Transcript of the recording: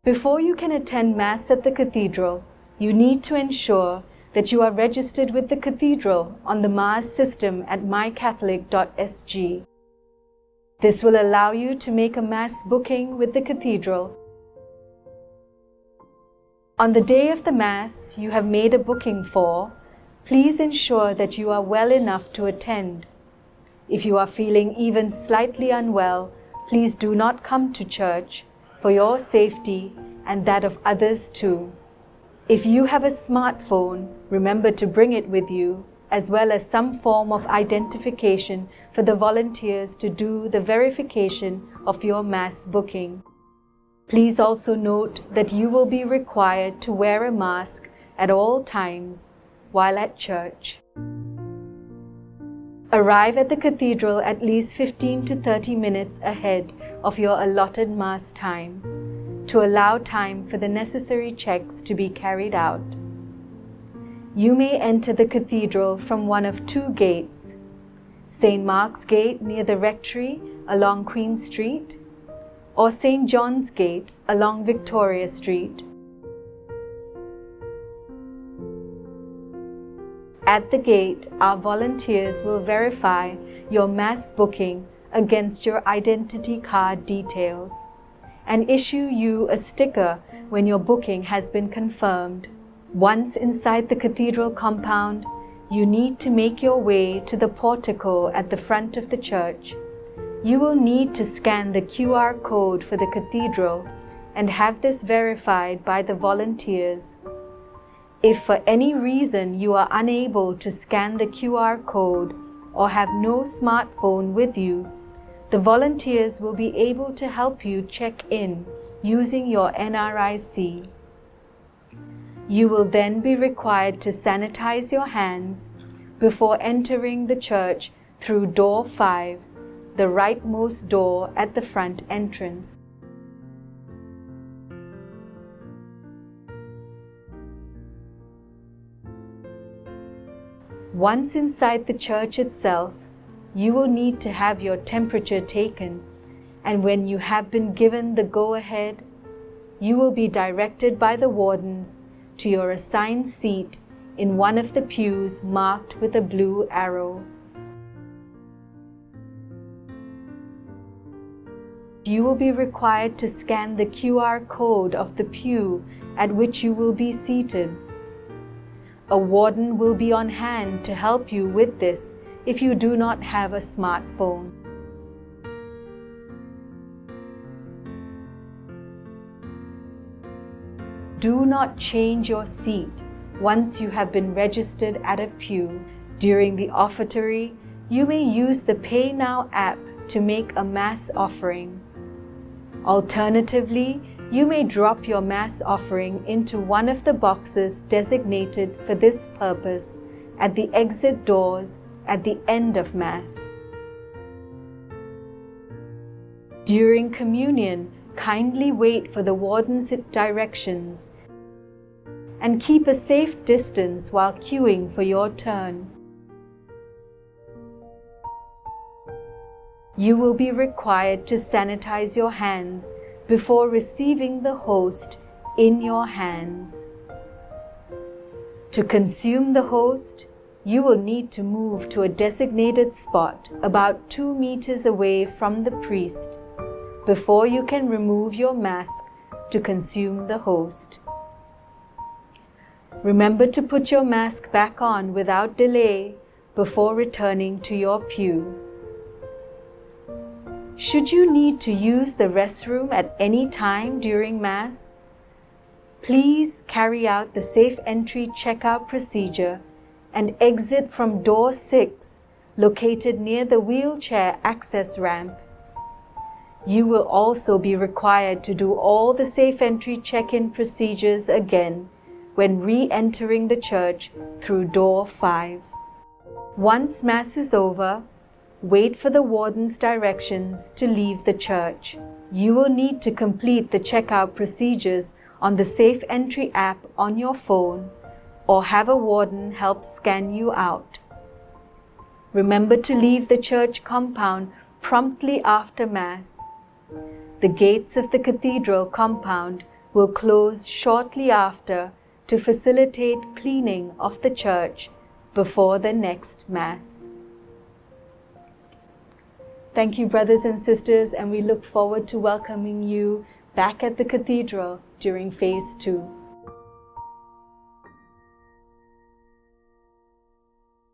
Before you can attend Mass at the Cathedral, you need to ensure that you are registered with the Cathedral on the Mass system at mycatholic.sg. This will allow you to make a Mass booking with the Cathedral. On the day of the Mass you have made a booking for, please ensure that you are well enough to attend. If you are feeling even slightly unwell, please do not come to church for your safety and that of others too. If you have a smartphone, remember to bring it with you, as well as some form of identification for the volunteers to do the verification of your Mass booking. Please also note that you will be required to wear a mask at all times while at church. Arrive at the Cathedral at least 15 to 30 minutes ahead of your allotted Mass time to allow time for the necessary checks to be carried out. You may enter the Cathedral from one of two gates: St. Mark's Gate near the Rectory along Queen Street, or St. John's Gate along Victoria Street. At the gate, our volunteers will verify your Mass booking against your identity card details and issue you a sticker when your booking has been confirmed. Once inside the Cathedral compound, you need to make your way to the portico at the front of the church. You will need to scan the QR code for the Cathedral and have this verified by the volunteers. If for any reason you are unable to scan the QR code or have no smartphone with you, the volunteers will be able to help you check in using your NRIC. You will then be required to sanitize your hands before entering the church through door 5, the rightmost door at the front entrance. Once inside the church itself, you will need to have your temperature taken, and when you have been given the go-ahead, you will be directed by the wardens to your assigned seat in one of the pews marked with a blue arrow. You will be required to scan the QR code of the pew at which you will be seated. A warden will be on hand to help you with this if you do not have a smartphone. Do not change your seat once you have been registered at a pew. During the offertory, you may use the Pay Now app to make a Mass offering. Alternatively, you may drop your Mass offering into one of the boxes designated for this purpose at the exit doors at the end of Mass. During communion, kindly wait for the warden's directions and keep a safe distance while queuing for your turn. You will be required to sanitize your hands before receiving the host in your hands. To consume the host, you will need to move to a designated spot about 2 meters away from the priest before you can remove your mask to consume the host. Remember to put your mask back on without delay before returning to your pew. Should you need to use the restroom at any time during Mass, please carry out the safe entry checkout procedure and exit from door 6, located near the wheelchair access ramp. You will also be required to do all the safe entry check-in procedures again when re-entering the church through door 5. Once Mass is over, wait for the warden's directions to leave the church. You will need to complete the checkout procedures on the Safe Entry app on your phone or have a warden help scan you out. Remember to leave the church compound promptly after Mass. The gates of the cathedral compound will close shortly after to facilitate cleaning of the church before the next Mass. Thank you, brothers and sisters, and we look forward to welcoming you back at the Cathedral during Phase 2.